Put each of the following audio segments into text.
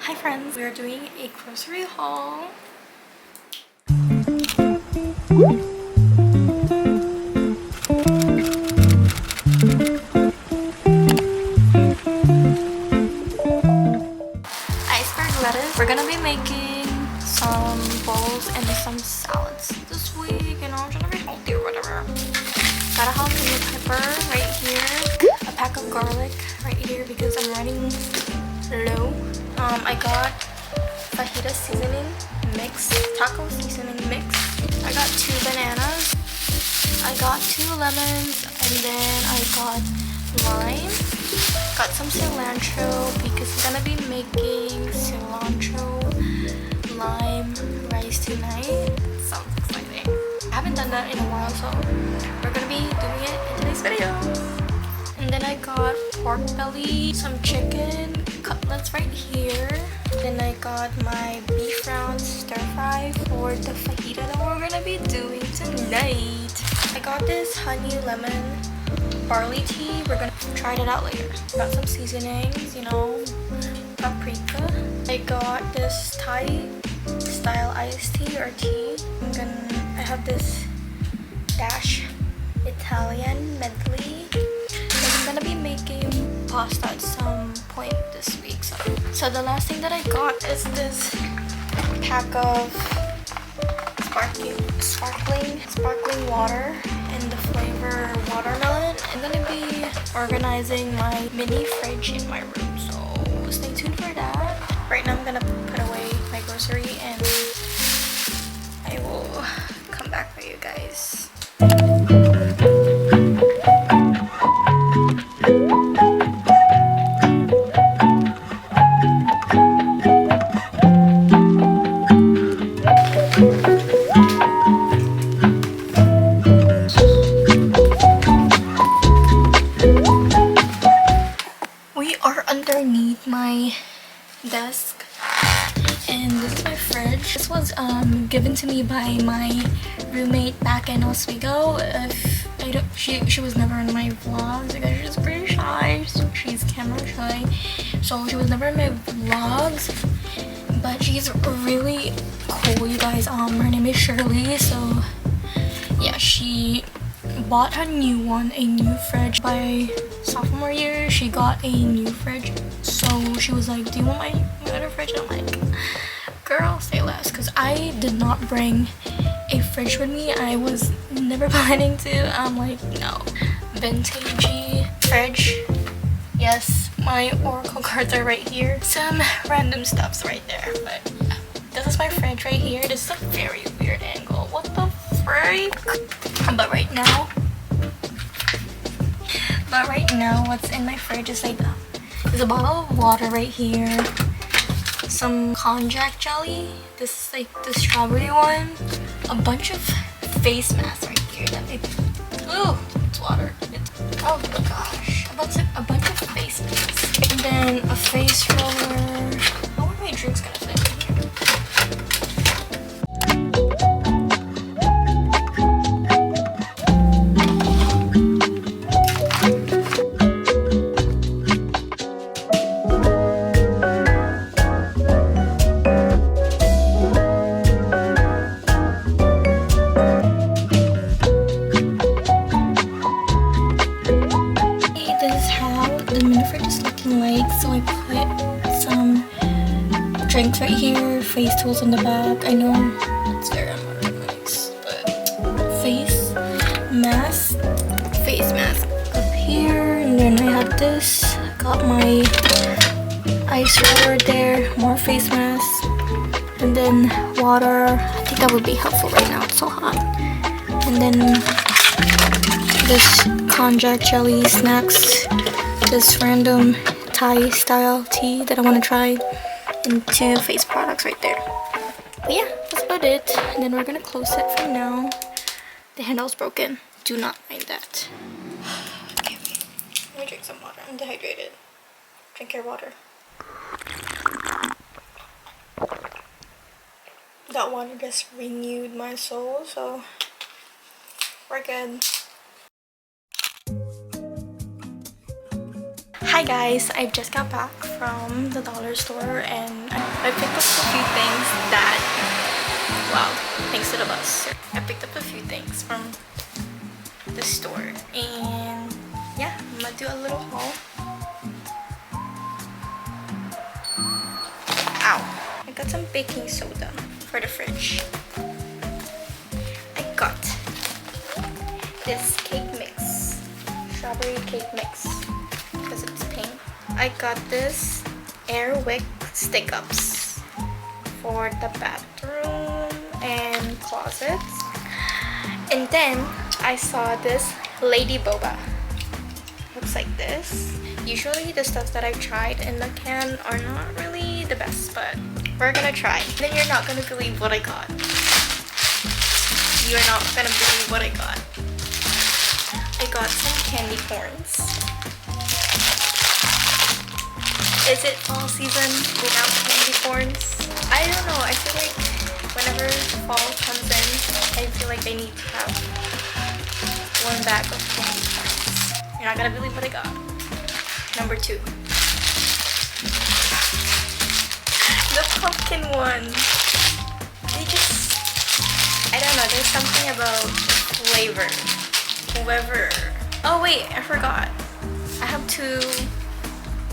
Hi friends, we are doing a grocery haul. Iceberg lettuce. We're gonna be making some bowls and some salads this week, you know, trying to be healthy or whatever. Got a jalapeno pepper right here, a pack of garlic right here because I'm running low. I got fajita seasoning mix, taco seasoning mix. I got 2 bananas. I got 2 lemons, and then I got lime. Got some cilantro because I'm gonna be making cilantro lime rice tonight. Sounds exciting. I haven't done that in a while, so we're gonna be doing it in today's video. And then I got pork belly, some chicken cutlets right here. Then I got my beef round stir fry for the fajita that we're gonna be doing tonight. I got this honey lemon barley tea. We're gonna try it out later. Got some seasonings, you know, paprika. I got this Thai style iced tea or tea. I have this dash Italian medley. I'm gonna be making pasta at some point this week. So the last thing that I got is this pack of sparkling water in the flavor watermelon. I'm gonna be organizing my mini fridge in my room, so stay tuned for that. Right now I'm gonna put away my grocery and I will come back for you guys. Underneath my desk, and this is my fridge. This was given to me by my roommate back in Oswego. She was never in my vlogs because she's pretty shy. She's camera shy, so she was never in my vlogs. But she's really cool, you guys. Her name is Shirley. So yeah, she bought a new fridge. By sophomore year she got a new fridge, so she was like, do you want my other fridge? And I'm like, girl, say less, because I did not bring a fridge with me. I was never planning to. I'm like, no. Vintagey fridge. Yes, my oracle cards are right here. Some random stuff's right there, but yeah. This is my fridge right here. This is a very weird angle. What the freak? But right now what's in my fridge is like there's a bottle of water right here, some konjac jelly, this is like the strawberry one, a bunch of face masks right here that it's water. Oh my gosh, a bunch of face masks, and then a face roller. How are my drinks gonna fit in here? So I put some drinks right here, face tools in the back. I know it's very nice, but face mask up here, and then I have this. Got my ice water there, more face masks, and then water. I think that would be helpful right now. It's so hot. And then this konjac jelly snacks, this random Thai style tea that I want to try, and 2 face products right there. But yeah, that's about it. And then we're gonna close it for now. The handle's broken. Do not mind that. Okay, let me drink some water. I'm dehydrated. Drink your water. That water just renewed my soul, so we're good. Hi guys, I just got back from the dollar store and I'm I picked up a few things that, wow, thanks to the bus. I picked up a few things from the store, and yeah, I'm gonna do a little haul. Ow. I got some baking soda for the fridge. I got this cake mix, strawberry cake mix, because it's pink. I got this Airwick stick-ups for the bathroom and closets. And then I saw this Lady Boba. Looks like this. Usually the stuff that I've tried in the can are not really the best, but we're gonna try. Then you're not gonna believe what I got. You're not gonna believe what I got. I got some candy corns. Is it all season without candy corns? I don't know. I feel like whenever fall comes in, I feel like I need to have one bag of candy corns. You're not gonna believe what I got. Number 2. The pumpkin one. They just, I don't know, there's something about flavor. Whoever. Oh wait, I forgot. I have 2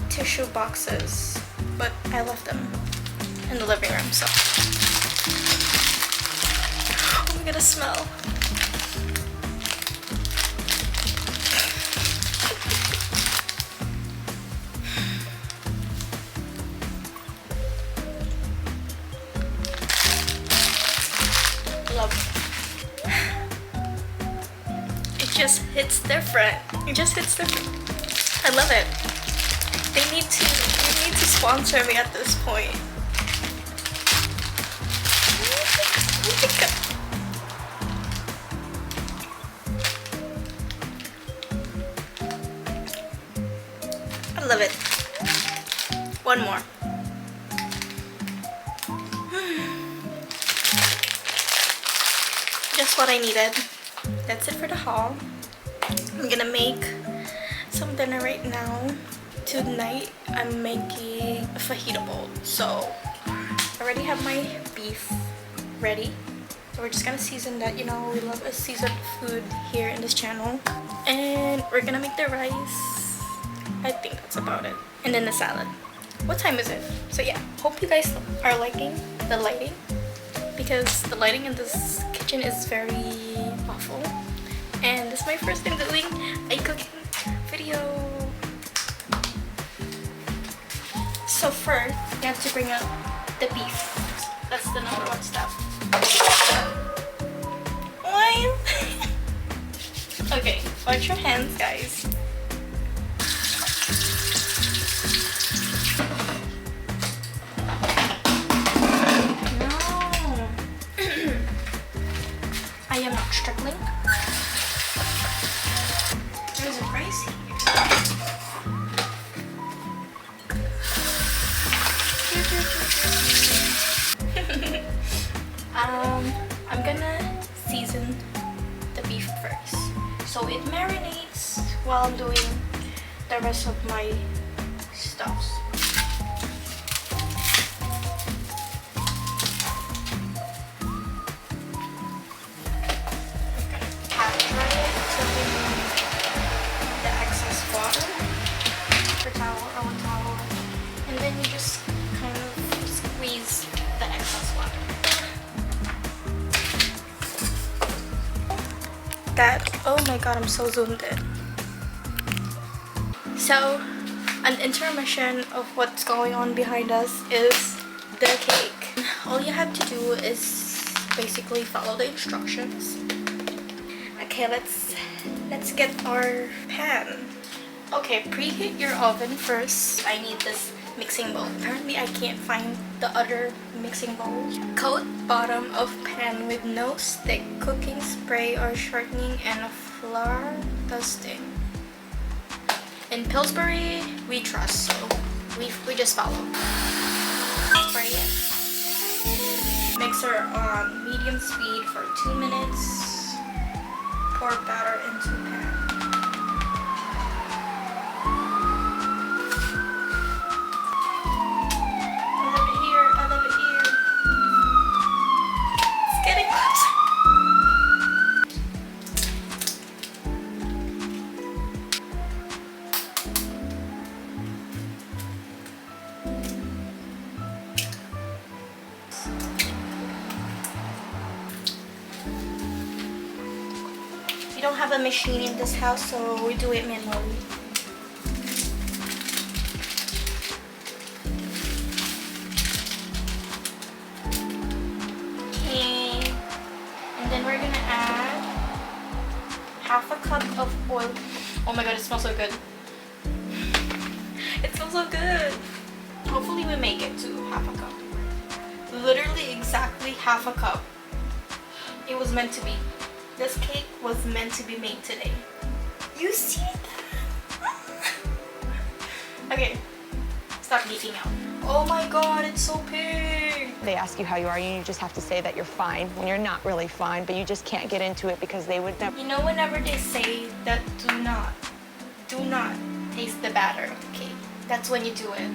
tissue boxes, but I left them in the living room, so. Oh my god, the smell. Love it. It just hits different. It just hits different. I love it. They need to sponsor me at this point. Oh my god. I love it. One more. Just what I needed. That's it for the haul. I'm gonna make some dinner right now. Tonight I'm making a fajita bowl. So I already have my beef ready. So we're just gonna season that. You know, we love a seasoned food here in this channel. And we're gonna make the rice. I think that's about it. And then the salad. What time is it? So yeah, hope you guys are liking the lighting, because the lighting in this kitchen is very awful. And this is my first time doing a cooking video. So first, you have to bring up the beef. That's the number 1 step. Why? Okay, wash your hands, guys. No. I am not struggling. There's a price here. I'm gonna season the beef first, so it marinates while I'm doing the rest of my stuffs. I'm gonna pat dry it to remove the excess water, paper towel or a towel, and then you just kind of squeeze the excess water. That, oh my god, I'm so zoomed in. So an intermission of what's going on behind us is the cake. All you have to do is basically follow the instructions. Okay, let's get our pan. Okay, preheat your oven first. I need this mixing bowl. Apparently I can't find the other mixing bowl. Coat bottom of pan with no stick, cooking spray or shortening, and a flour dusting. In Pillsbury, we trust, so we just follow. Spray it. Mixer on medium speed for 2 minutes. Pour batter into pan. I have it here don't have a machine in this house, so we do it manually. Okay, and then we're gonna add half a cup of oil. Oh my god, it smells so good. It smells so good. Hopefully we make it to half a cup. Literally exactly half a cup. It was meant to be. This cake was meant to be made today. You see that? Okay, stop geeking out. Oh my god, it's so big. They ask you how you are, and you just have to say that you're fine when you're not really fine, but you just can't get into it because they would never. You know, whenever they say that do not taste the batter of the cake, that's when you do it.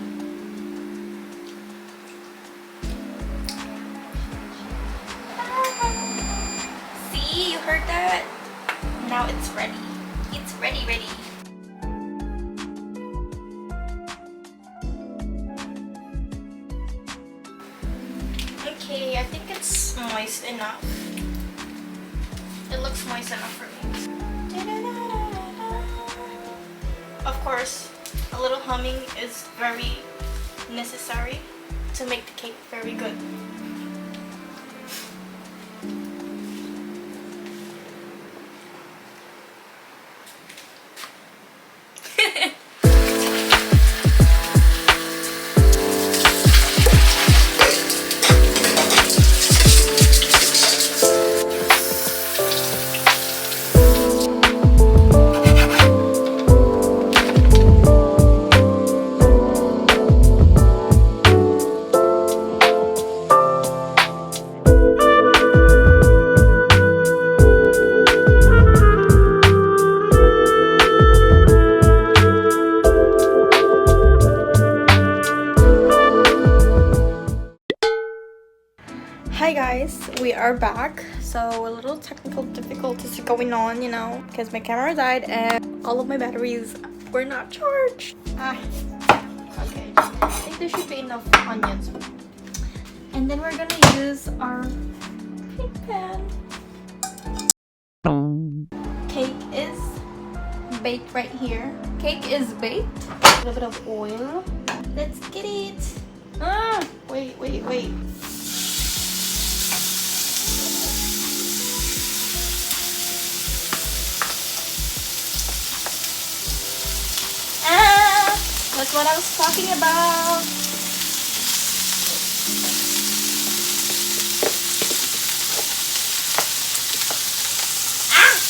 See, you heard that? Now it's ready. It's ready. Okay, I think it's moist enough. It looks moist enough for me. Of course, a little humming is very necessary to make the cake very good. Hi guys, we are back. So a little technical difficulties are going on, you know, because my camera died and all of my batteries were not charged. Okay, I think there should be enough onions. And then we're gonna use our cake pan. Cake is baked right here. Cake is baked. A little bit of oil. Let's get it. Wait. That's what I was talking about.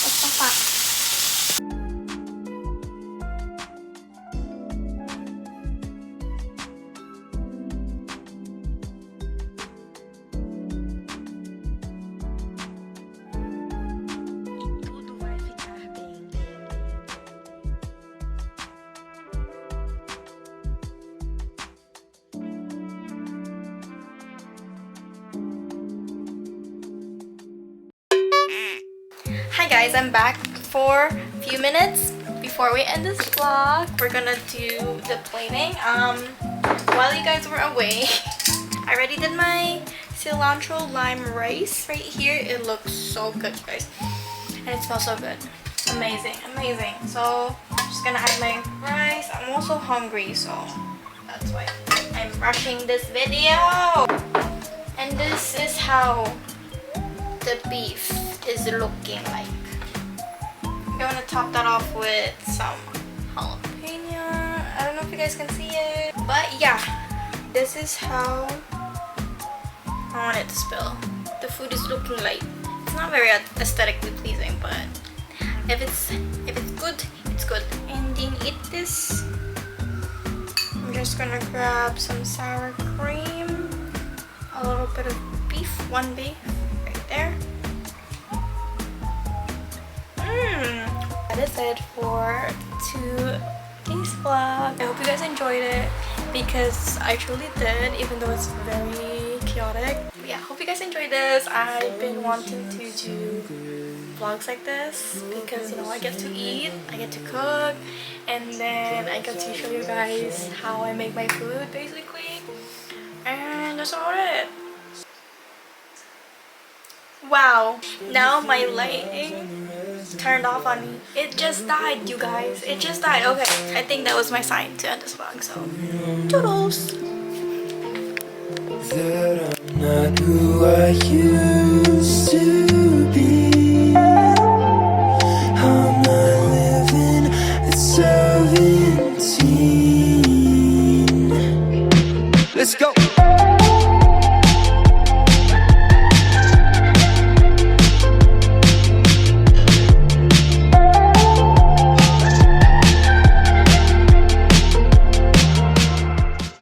What's that? Hi guys, I'm back for a few minutes before we end this vlog. We're gonna do the plating. While you guys were away, I already did my cilantro lime rice right here. It looks so good, you guys, and it smells so good. Amazing. So I'm just gonna add my rice. I'm also hungry, so that's why I'm rushing this video. And this is how the beef is looking like. I'm gonna top that off with some jalapeno. I don't know if you guys can see it, but yeah, this is how I want it to spill. The food is looking like, it's not very aesthetically pleasing, but if it's good, it's good. And then eat this. I'm just gonna grab some sour cream, a little bit of beef, one beef right there. That is it for today's vlog. I hope you guys enjoyed it, because I truly did, even though it's very chaotic. But yeah, hope you guys enjoyed this. I've been wanting to do vlogs like this because, you know, I get to eat, I get to cook, and then I get to show you guys how I make my food basically. And that's about it. Wow, now my lighting turned off on me. It just died, you guys. It just died. Okay, I think that was my sign to end this vlog, so toodles. That I'm not who I used to be. I'm not living at 17. Let's go.